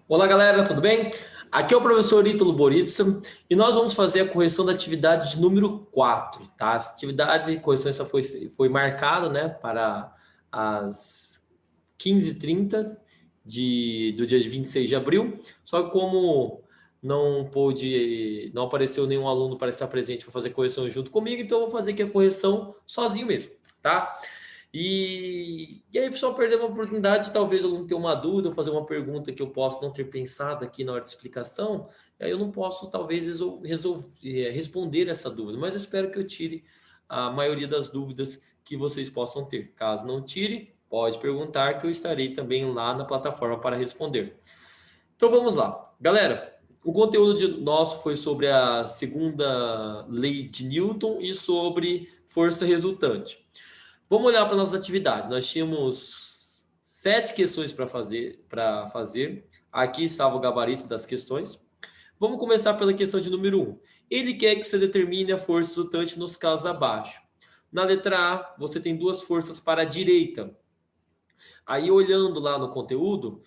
Olá, galera, tudo bem? Aqui é o professor Ítalo Boritsa e nós vamos fazer a correção da atividade de número 4, tá? Essa atividade, correção essa foi marcada, né, para as 15h30 do dia 26 de abril, só que como não apareceu nenhum aluno para estar presente para fazer correção junto comigo, então eu vou fazer aqui a correção sozinho mesmo, tá? E aí, só perder uma oportunidade, talvez eu não tenha uma dúvida, ou fazer uma pergunta que eu posso não ter pensado aqui na hora de explicação, aí eu não posso, talvez, responder essa dúvida, mas eu espero que eu tire a maioria das dúvidas que vocês possam ter. Caso não tire, pode perguntar que eu estarei também lá na plataforma para responder. Então vamos lá. Galera, o conteúdo nosso foi sobre a segunda lei de Newton e sobre força resultante. Vamos olhar para nossas atividades. Nós tínhamos 7 questões para fazer. Aqui estava o gabarito das questões. Vamos começar pela questão de número 1. Ele quer que você determine a força resultante nos casos abaixo. Na letra A, você tem duas forças para a direita. Aí, olhando lá no conteúdo,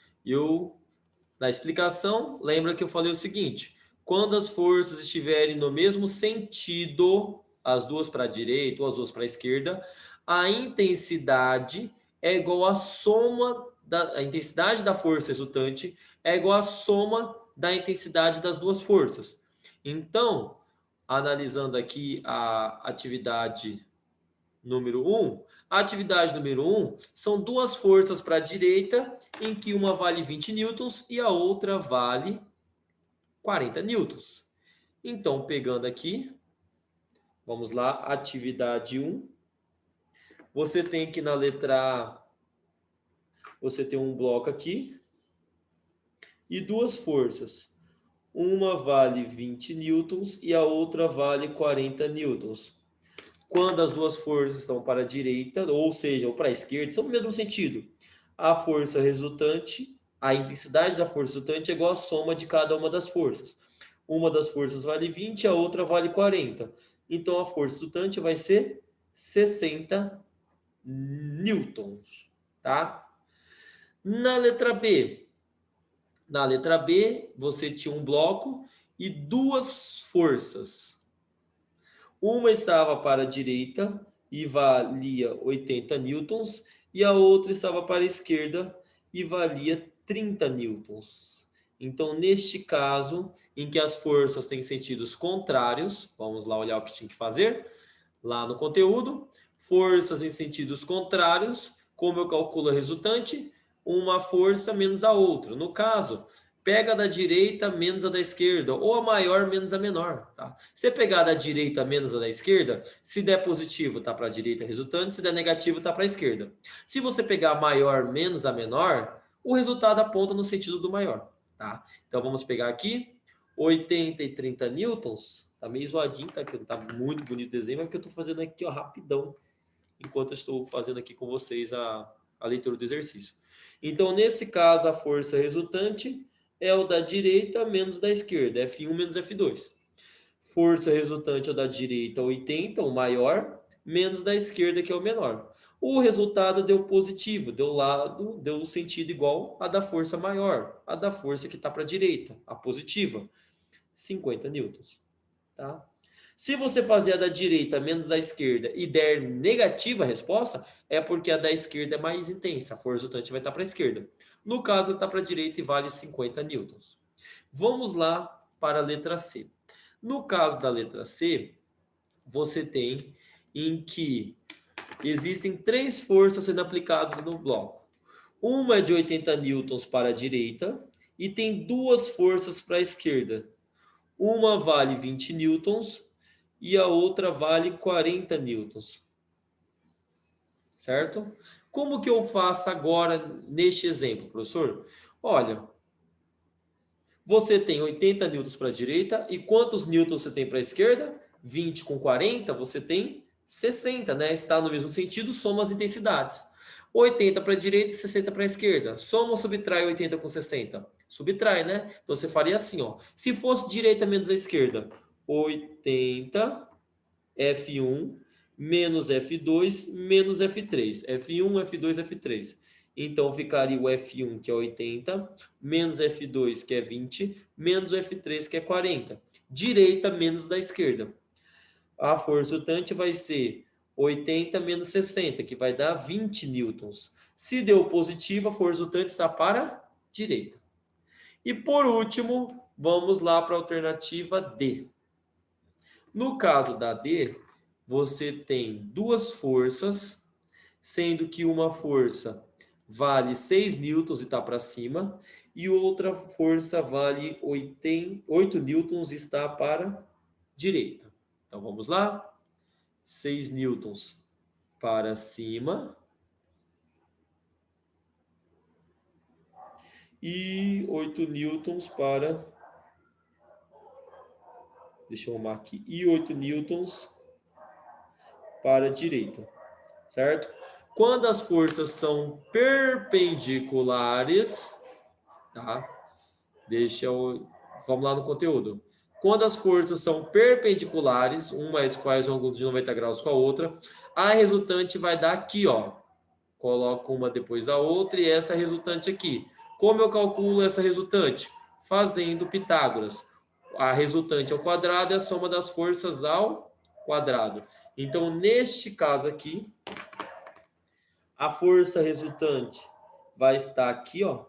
na explicação, lembra que eu falei o seguinte: quando as forças estiverem no mesmo sentido, as duas para a direita ou as duas para a esquerda, a intensidade é igual à soma a intensidade da força resultante é igual à soma da intensidade das duas forças. Então, analisando aqui a atividade número 1, a atividade número 1 são duas forças para a direita, em que uma vale 20 newtons e a outra vale 40 newtons. Então, pegando aqui, vamos lá, atividade 1. Você tem que na letra A, você tem um bloco aqui e duas forças. Uma vale 20 newtons e a outra vale 40 newtons. Quando as duas forças estão para a direita, ou seja, ou para a esquerda, são no mesmo sentido. A força resultante, a intensidade da força resultante é igual à soma de cada uma das forças. Uma das forças vale 20, a outra vale 40. Então, a força resultante vai ser 60 newtons, tá? Na letra B, você tinha um bloco e duas forças. Uma estava para a direita e valia 80 newtons, e a outra estava para a esquerda e valia 30 newtons. Então, neste caso, em que as forças têm sentidos contrários, vamos lá olhar o que tinha que fazer lá no conteúdo. Forças em sentidos contrários, como eu calculo a resultante? Uma força menos a outra. No caso, pega da direita menos a da esquerda, ou a maior menos a menor. Tá? Se pegar da direita menos a da esquerda, se der positivo, tá para a direita resultante, se der negativo, tá para a esquerda. Se você pegar a maior menos a menor, o resultado aponta no sentido do maior. Tá? Então vamos pegar aqui 80 e 30 newtons. Tá meio zoadinho, tá? Que tá muito bonito o desenho, mas porque eu tô fazendo aqui, ó, rapidão, enquanto eu estou fazendo aqui com vocês a leitura do exercício. Então, nesse caso, a força resultante é o da direita menos da esquerda, F1 menos F2. Força resultante é o da direita, 80, o maior, menos da esquerda, que é o menor. O resultado deu positivo, deu sentido igual a da força maior, a da força que está para a direita, a positiva, 50 newtons. Tá? Se você fazer a da direita menos da esquerda e der negativa a resposta, é porque a da esquerda é mais intensa, a força resultante vai estar para a esquerda. No caso, está para a direita e vale 50 newtons. Vamos lá para a letra C. No caso da letra C, você tem em que existem três forças sendo aplicadas no bloco. Uma é de 80 newtons para a direita e tem duas forças para a esquerda. Uma vale 20 newtons e a outra vale 40 newtons. Certo? Como que eu faço agora neste exemplo, professor? Olha, você tem 80 newtons para a direita e quantos newtons você tem para a esquerda? 20 com 40, você tem 60, né? Está no mesmo sentido, soma as intensidades. 80 para a direita e 60 para a esquerda. Soma ou subtrai 80 com 60? Subtrai, né? Então você faria assim, ó. Se fosse direita menos a esquerda, 80 F1 menos F2 menos F3. F1, F2, F3. Então, ficaria o F1, que é 80, menos F2, que é 20, menos o F3, que é 40. Direita menos da esquerda. A força resultante vai ser 80 menos 60, que vai dar 20 newtons. Se deu positivo, a força resultante está para a direita. E por último, vamos lá para a alternativa D. No caso da D, você tem duas forças, sendo que uma força vale 6 newtons e está para cima, e outra força vale 8 newtons e está para a direita. Então vamos lá. 6 newtons para cima e 8 newtons para... Deixa eu arrumar aqui. E 8 newtons para a direita, certo? Quando as forças são perpendiculares, tá? Vamos lá no conteúdo. Quando as forças são perpendiculares, uma faz um ângulo de 90 graus com a outra, a resultante vai dar aqui, ó. Coloco uma depois da outra e essa resultante aqui. Como eu calculo essa resultante? Fazendo Pitágoras. A resultante ao quadrado é a soma das forças ao quadrado. Então, neste caso aqui, a força resultante vai estar aqui, ó.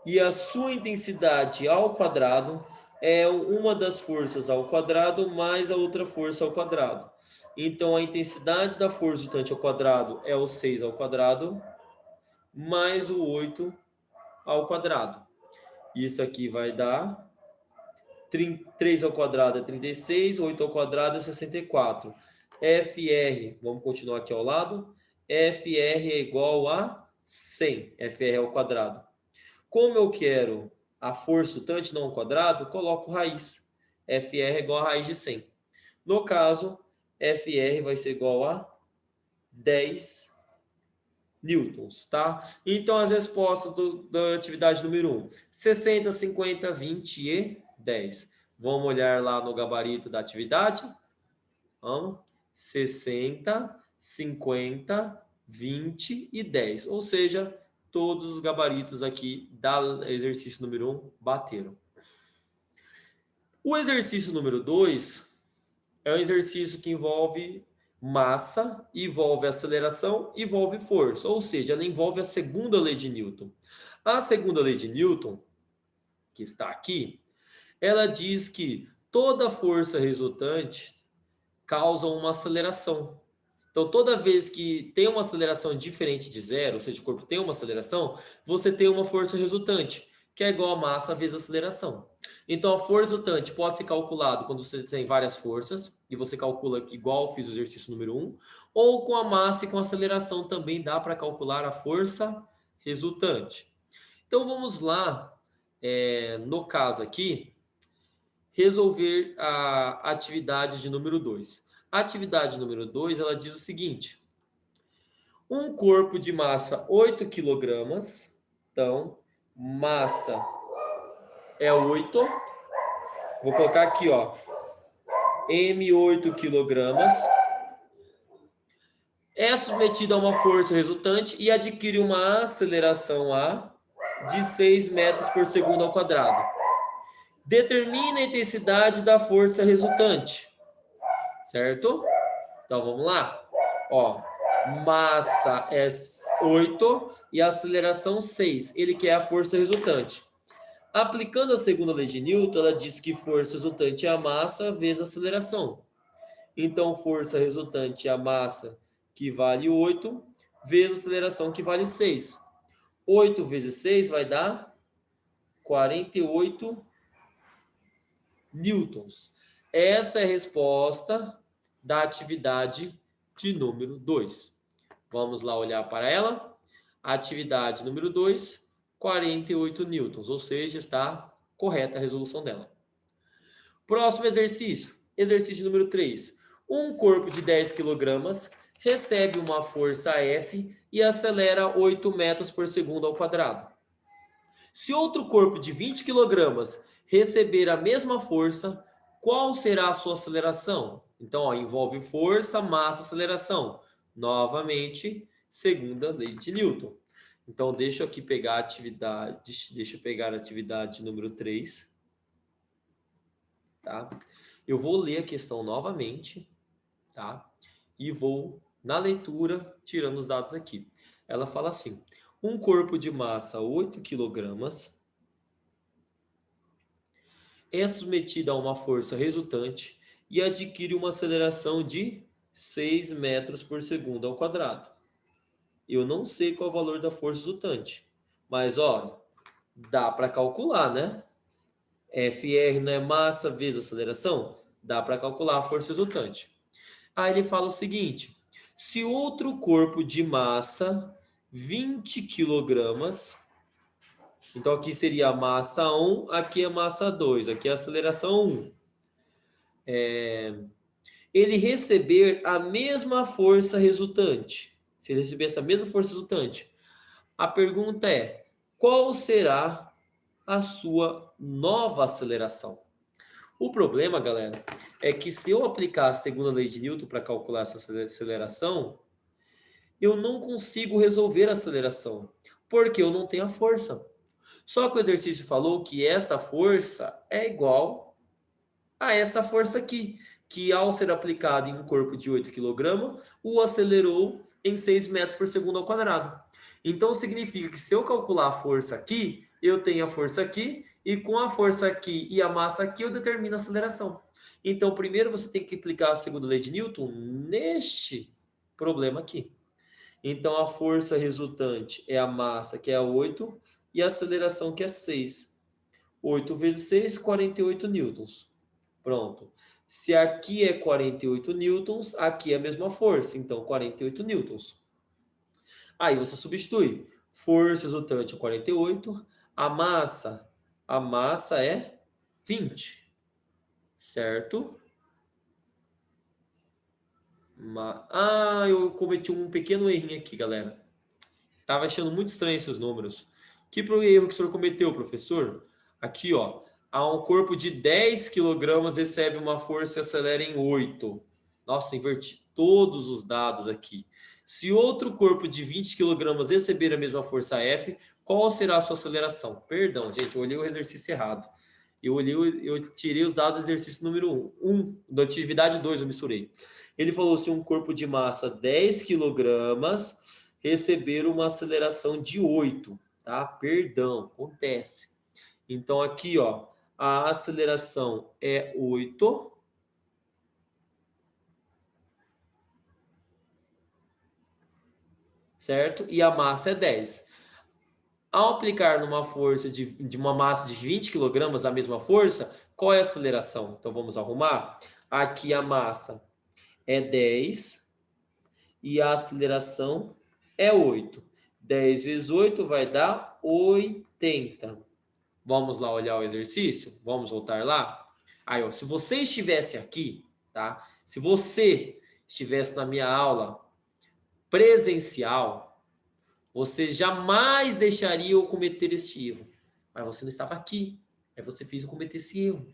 E a sua intensidade ao quadrado é uma das forças ao quadrado mais a outra força ao quadrado. Então, a intensidade da força resultante ao quadrado é o 6 ao quadrado mais o 8 ao quadrado. Isso aqui vai dar 3 ao quadrado é 36, 8 ao quadrado é 64. FR, vamos continuar aqui ao lado, FR é igual a 100, FR ao quadrado. Como eu quero a força resultante não ao quadrado, coloco raiz. FR é igual a raiz de 100. No caso, FR vai ser igual a 10 newtons, tá? Então, as respostas da atividade número 1. 60, 50, 20 e 10. Vamos olhar lá no gabarito da atividade? Vamos. 60, 50, 20 e 10. Ou seja, todos os gabaritos aqui do exercício número 1 bateram. O exercício número 2 é um exercício que envolve massa, envolve aceleração, envolve força. Ou seja, ela envolve a segunda lei de Newton. A segunda lei de Newton, que está aqui, ela diz que toda força resultante causa uma aceleração. Então, toda vez que tem uma aceleração diferente de zero, ou seja, o corpo tem uma aceleração, você tem uma força resultante, que é igual a massa vezes a aceleração. Então, a força resultante pode ser calculada quando você tem várias forças, e você calcula aqui, igual eu fiz o exercício número 1, ou com a massa e com a aceleração também dá para calcular a força resultante. Então, vamos lá, no caso aqui, resolver a atividade de número 2. A atividade número 2, ela diz o seguinte: um corpo de massa 8 kg, então, massa é 8, vou colocar aqui, ó, M8 kg, é submetido a uma força resultante e adquire uma aceleração A de 6 metros por segundo ao quadrado. Determina a intensidade da força resultante, certo? Então, vamos lá. Ó, massa é 8 e aceleração 6. Ele quer a força resultante. Aplicando a segunda lei de Newton, ela diz que força resultante é a massa vezes a aceleração. Então, força resultante é a massa, que vale 8, vezes a aceleração, que vale 6. 8 vezes 6 vai dar 48 newtons. Essa é a resposta da atividade de número 2. Vamos lá olhar para ela. Atividade número 2, 48 newtons, ou seja, está correta a resolução dela. Próximo exercício, exercício número 3. Um corpo de 10 kg recebe uma força F e acelera 8 metros por segundo ao quadrado. Se outro corpo de 20 kg receber a mesma força, qual será a sua aceleração? Então, ó, envolve força, massa, aceleração. Novamente, segunda lei de Newton. Então, deixa eu aqui pegar a atividade, deixa eu pegar a atividade número 3, tá? Eu vou ler a questão novamente, tá? E vou, na leitura, tirando os dados aqui. Ela fala assim: um corpo de massa 8 quilogramas é submetido a uma força resultante e adquire uma aceleração de 6 metros por segundo ao quadrado. Eu não sei qual é o valor da força resultante, mas olha, dá para calcular, né? FR não é massa vezes aceleração? Dá para calcular a força resultante. Aí ele fala o seguinte: se outro corpo de massa 20 quilogramas, então aqui seria a massa 1, aqui é a massa 2, aqui é a aceleração 1. Ele receber a mesma força resultante. Se ele receber essa mesma força resultante, a pergunta é: qual será a sua nova aceleração? O problema, galera, é que se eu aplicar a segunda lei de Newton para calcular essa aceleração, eu não consigo resolver a aceleração, porque eu não tenho a força. Só que o exercício falou que essa força é igual a essa força aqui, que ao ser aplicada em um corpo de 8 kg, o acelerou em 6 metros por segundo ao quadrado. Então, significa que se eu calcular a força aqui, eu tenho a força aqui, e com a força aqui e a massa aqui, eu determino a aceleração. Então, primeiro você tem que aplicar a segunda lei de Newton neste problema aqui. Então, a força resultante é a massa, que é 8, e a aceleração, que é 6. 8 vezes 6, 48 newtons. Pronto. Se aqui é 48 newtons, aqui é a mesma força, então 48 newtons. Aí você substitui. Força resultante é 48, a massa é 20, certo? Eu cometi um pequeno errinho aqui, galera. Tava achando muito estranho esses números. Que erro que o senhor cometeu, professor? Aqui, ó. Há um corpo de 10 quilogramas recebe uma força e acelera em 8. Nossa, inverti todos os dados aqui. Se outro corpo de 20 quilogramas receber a mesma força F, qual será a sua aceleração? Perdão, gente, eu olhei o exercício errado. Eu tirei os dados do exercício número 1, da atividade 2, eu misturei. Ele falou se um corpo de massa 10 quilogramas receber uma aceleração de 8, tá? Perdão, acontece. Então, aqui, ó, a aceleração é 8. Certo? E a massa é 10. Ao aplicar numa força de uma massa de 20 kg a mesma força, qual é a aceleração? Então, vamos arrumar. Aqui a massa é 10 e a aceleração é 8. 10 vezes 8 vai dar 80. Vamos lá olhar o exercício? Vamos voltar lá? Aí, ó, se você estivesse aqui, tá? Se você estivesse na minha aula presencial, você jamais deixaria eu cometer este erro. Mas você não estava aqui. Aí você fez eu cometer esse erro.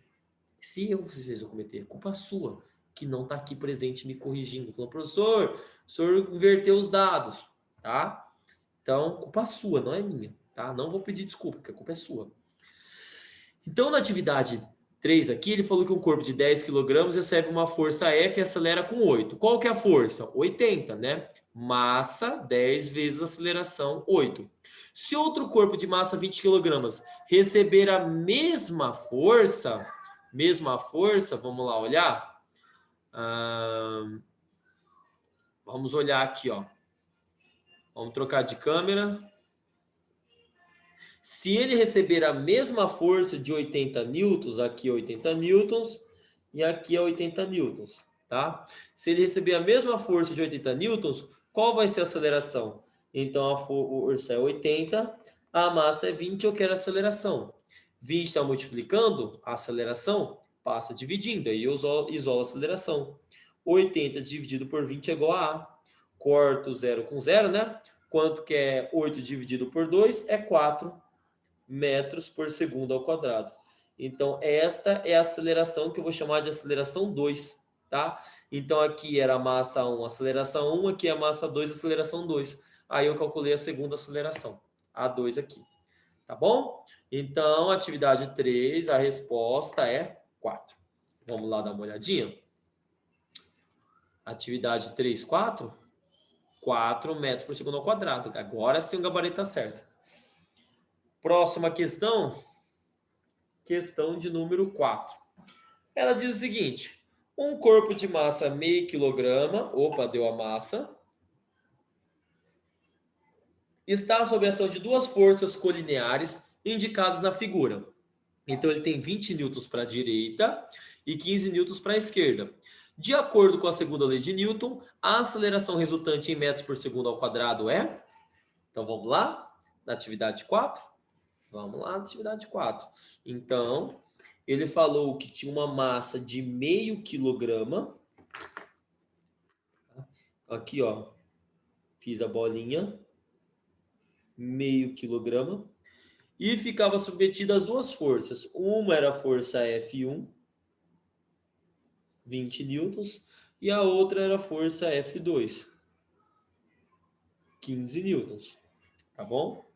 Esse erro você fez eu cometer. Culpa sua, que não está aqui presente me corrigindo. Falou, professor, o senhor inverteu os dados, tá? Então, culpa sua, não é minha, tá? Não vou pedir desculpa, porque a culpa é sua. Então, na atividade 3 aqui, ele falou que um corpo de 10 kg recebe uma força F e acelera com 8. Qual que é a força? 80, né? Massa, 10 vezes aceleração, 8. Se outro corpo de massa 20 kg receber a mesma força, vamos lá olhar? Vamos olhar aqui, ó. Vamos trocar de câmera. Se ele receber a mesma força de 80 newtons, aqui é 80 newtons e aqui é 80 newtons, tá? Se ele receber a mesma força de 80 newtons, qual vai ser a aceleração? Então, a força é 80, a massa é 20, eu quero a aceleração. 20 está multiplicando, a aceleração passa dividindo, aí eu isolo a aceleração. 80 dividido por 20 é igual a A. Corto 0 com 0, né? Quanto que é 8 dividido por 2? É 4 metros por segundo ao quadrado. Então, esta é a aceleração que eu vou chamar de aceleração 2. tá? Então, aqui era a massa 1, aceleração 1, aqui é a massa 2, aceleração 2. Aí eu calculei a segunda aceleração, a 2 aqui, tá bom? Então, atividade 3, a resposta é 4. Vamos lá dar uma olhadinha? Atividade 3, 4? 4 metros por segundo ao quadrado. Agora sim o gabarito está certo. Próxima questão. Questão de número 4. Ela diz o seguinte: um corpo de massa meio quilograma, opa, deu a massa, está sob a ação de duas forças colineares indicadas na figura. Então ele tem 20 newtons para a direita e 15 newtons para a esquerda. De acordo com a segunda lei de Newton, a aceleração resultante em metros por segundo ao quadrado é... Então vamos lá, na atividade 4? Vamos lá na atividade 4. Então, ele falou que tinha uma massa de meio quilograma. Aqui, ó, fiz a bolinha. Meio quilograma. E ficava submetida às duas forças. Uma era a força F1, 20 newtons, e a outra era a força F2, 15 newtons. Tá bom?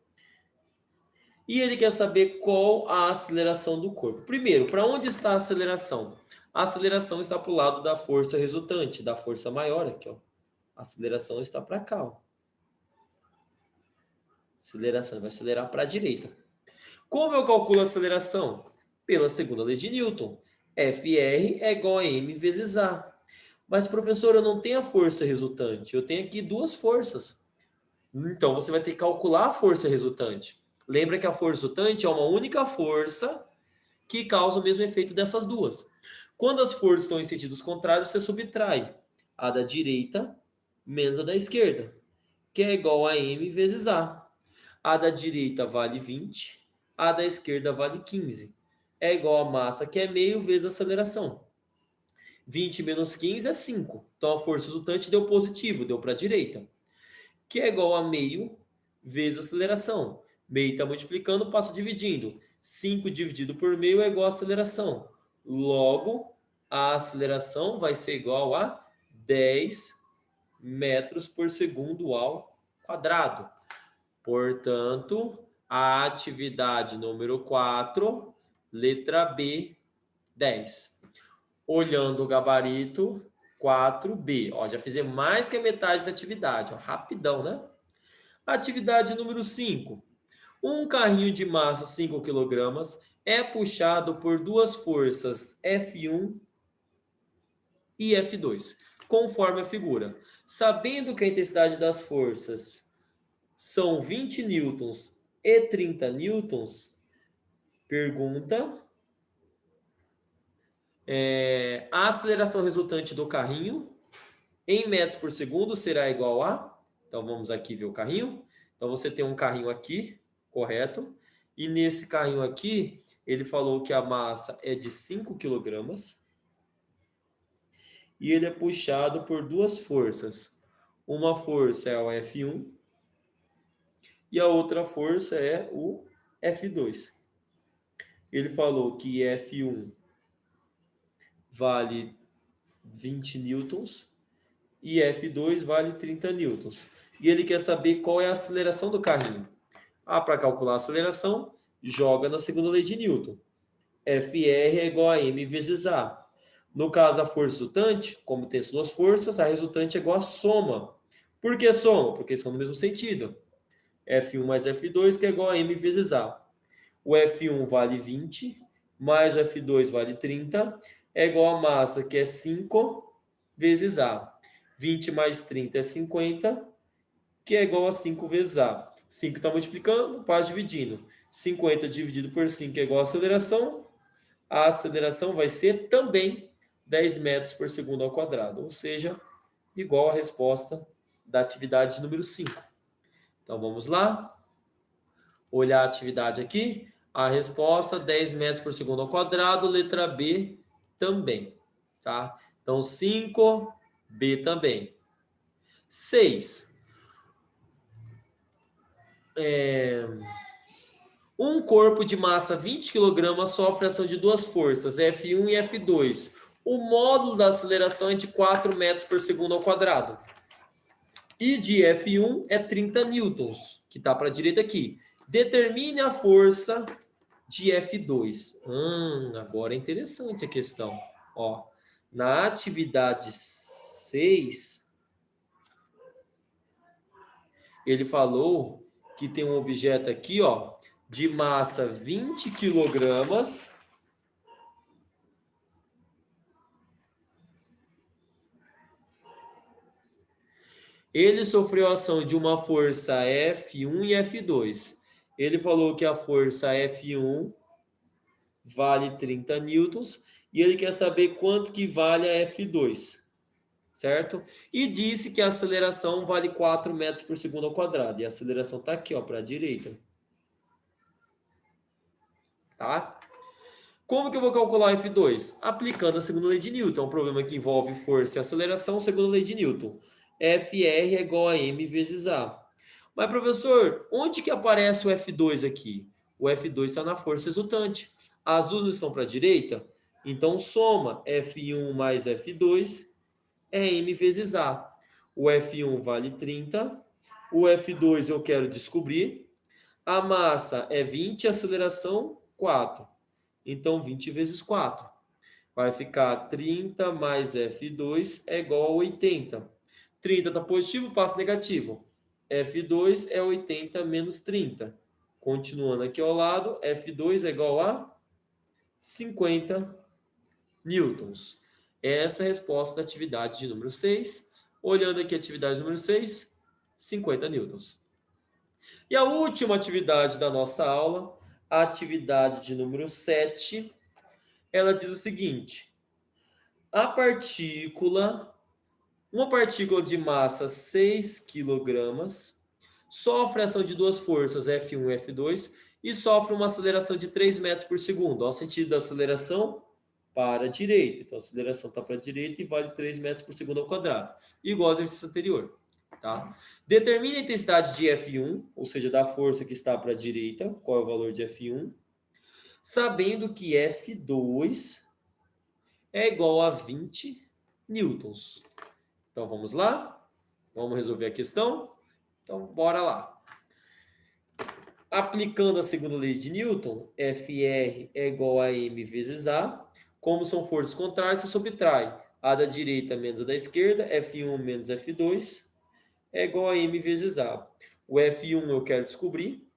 E ele quer saber qual a aceleração do corpo. Primeiro, para onde está a aceleração? A aceleração está para o lado da força resultante, da força maior aqui, ó. A aceleração está para cá, ó. Aceleração vai acelerar para a direita. Como eu calculo a aceleração? Pela segunda lei de Newton. FR é igual a m vezes A. Mas, professor, eu não tenho a força resultante. Eu tenho aqui duas forças. Então, você vai ter que calcular a força resultante. Lembra que a força resultante é uma única força que causa o mesmo efeito dessas duas. Quando as forças estão em sentidos contrários, você subtrai a da direita menos a da esquerda, que é igual a m vezes A. A da direita vale 20, a da esquerda vale 15. É igual a massa, que é meio, vezes a aceleração. 20 menos 15 é 5. Então, a força resultante deu positivo, deu para a direita. Que é igual a meio, vezes a aceleração. Meio está multiplicando, passa dividindo. 5 dividido por meio é igual a aceleração. Logo, a aceleração vai ser igual a 10 metros por segundo ao quadrado. Portanto, a atividade número 4, letra B, 10. Olhando o gabarito, 4B. Ó, já fizemos mais que a metade da atividade. Ó, rapidão, né? Atividade número 5. Um carrinho de massa 5 kg é puxado por duas forças F1 e F2, conforme a figura. Sabendo que a intensidade das forças são 20 newtons e 30 newtons, pergunta, a aceleração resultante do carrinho em metros por segundo será igual a... Então, vamos aqui ver o carrinho. Então, você tem um carrinho aqui, correto? E nesse carrinho aqui, ele falou que a massa é de 5 kg. E ele é puxado por duas forças. Uma força é o F1 e a outra força é o F2. Ele falou que F1 vale 20 newtons e F2 vale 30 newtons. E ele quer saber qual é a aceleração do carrinho. Para calcular a aceleração, joga na segunda lei de Newton. FR é igual a m vezes A. No caso, a força resultante, como tem as duas forças, a resultante é igual a soma. Por que soma? Porque são no mesmo sentido. F1 mais F2, que é igual a m vezes A. O F1 vale 20, mais o F2 vale 30, é igual a massa, que é 5 vezes A. 20 mais 30 é 50, que é igual a 5 vezes A. 5 está multiplicando, passa dividindo. 50 dividido por 5 é igual a aceleração. A aceleração vai ser também 10 metros por segundo ao quadrado, ou seja, igual a resposta da atividade número 5. Então, vamos lá. Olhar a atividade aqui. A resposta, 10 metros por segundo ao quadrado, letra B também. Tá? Então, 5, B também. 6. Um corpo de massa 20 kg sofre ação de duas forças, F1 e F2. O módulo da aceleração é de 4 metros por segundo ao quadrado. E de F1 é 30 newtons, que está para a direita aqui. Determine a força de F2. Agora é interessante a questão. Ó, na atividade 6, ele falou que tem um objeto aqui, ó, de massa 20 quilogramas. Ele sofreu a ação de uma força F1 e F2. Ele falou que a força F1 vale 30 newtons e ele quer saber quanto que vale a F2, certo? E disse que a aceleração vale 4 metros por segundo ao quadrado. E a aceleração está aqui, ó, para a direita. Tá? Como que eu vou calcular o F2? Aplicando a segunda lei de Newton. É um problema que envolve força e aceleração, segunda lei de Newton. FR é igual a M vezes A. Mas, professor, onde que aparece o F2 aqui? O F2 está na força resultante. As duas não estão para a direita? Então, soma F1 mais F2 é M vezes A. O F1 vale 30. O F2 eu quero descobrir. A massa é 20, a aceleração 4. Então, 20 vezes 4. Vai ficar 30 mais F2 é igual a 80. 30 está positivo, passa negativo. F2 é 80 menos 30. Continuando aqui ao lado, F2 é igual a 50 newtons. Essa é a resposta da atividade de número 6. Olhando aqui a atividade número 6, 50 newtons. E a última atividade da nossa aula, a atividade de número 7, ela diz o seguinte: uma partícula de massa 6 kg, sofre a ação de duas forças, F1 e F2, e sofre uma aceleração de 3 metros por segundo. Olha o sentido da aceleração para a direita. Então, a aceleração está para a direita e vale 3 metros por segundo ao quadrado. Igual ao exercício anterior. Tá? Determine a intensidade de F1, ou seja, da força que está para a direita, qual é o valor de F1, sabendo que F2 é igual a 20 newtons. Então, vamos lá? Vamos resolver a questão? Então, bora lá. Aplicando a segunda lei de Newton, FR é igual a M vezes A. Como são forças contrárias, se subtrai a da direita menos a da esquerda, F1 menos F2 é igual a M vezes A. O F1 eu quero descobrir.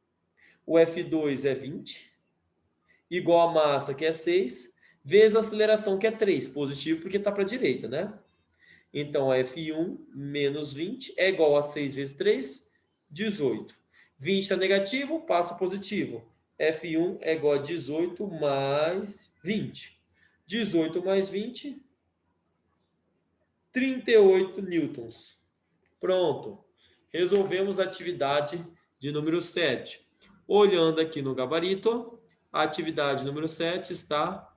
O F2 é 20, igual a massa, que é 6, vezes a aceleração, que é 3. Positivo porque está para a direita, né? Então, F1 menos 20 é igual a 6 vezes 3, 18. 20 está negativo, passa positivo. F1 é igual a 18 mais 20. 18 mais 20, 38 newtons. Pronto. Resolvemos a atividade de número 7. Olhando aqui no gabarito, a atividade número 7 está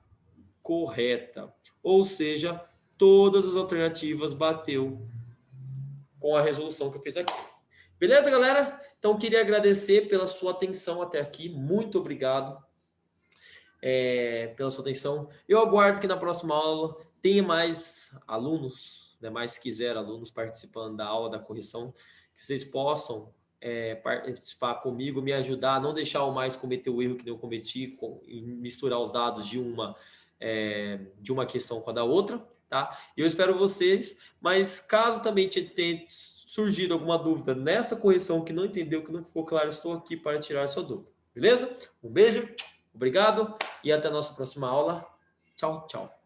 correta. Ou seja, todas as alternativas bateu com a resolução que eu fiz aqui. Beleza, galera? Então, queria agradecer pela sua atenção até aqui. Muito obrigado pela sua atenção. Eu aguardo que na próxima aula tenha mais alunos, né, mais quiser alunos participando da aula da correção, que vocês possam participar comigo, me ajudar a não deixar o mais cometer o erro que eu cometi e misturar os dados de uma questão com a da outra, tá? Eu espero vocês, mas caso também tenha surgido alguma dúvida nessa correção que não entendeu, que não ficou claro, estou aqui para tirar a sua dúvida, beleza? Um beijo, obrigado e até a nossa próxima aula. Tchau, tchau.